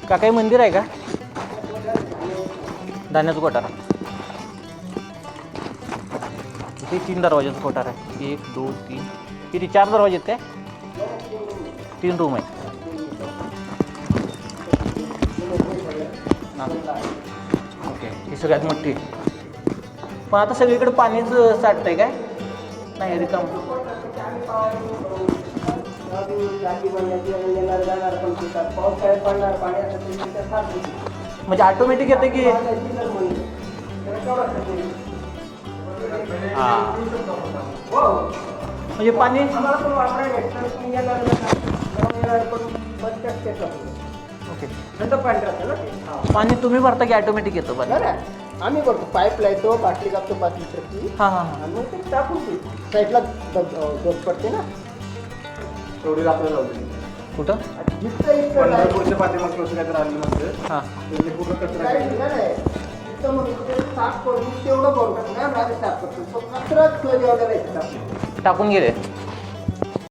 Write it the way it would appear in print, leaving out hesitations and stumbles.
का काही मंदिर आहे का? धान्याचं कोठार. इथे 3 दरवाजाचं कोठार आहे. 1 2 3 किती 4 दरवाजे आहेत काय? 3 रूम आहेत. ओके ही सगळ्यात मोठी. पण आता सगळीकडे पाणीच साठतंय काय? नाही रिकाम. म्हणजे ऑटोमॅटिक येते की म्हणजे पाणी ओके थंड पाणी राहतं ना. पाणी तुम्ही भरता की ऑटोमॅटिक येतं पाणी? आम्ही करतो पाईप लावतो बाटली कापतो 5 लिटरची. हां हां हां. आणि मग ते टाकून देऊ साईडला डोस पडते ना तेवढी आपल्याला लावली. कुठं? पंढरपूरच्या पाठीमागचं असं काय तर आलं नसतं. हां पूर्ण कचरा साफ करून तेवढं करून टाकू नाही साफ करतो कचरा जेवढा टाकून गेले.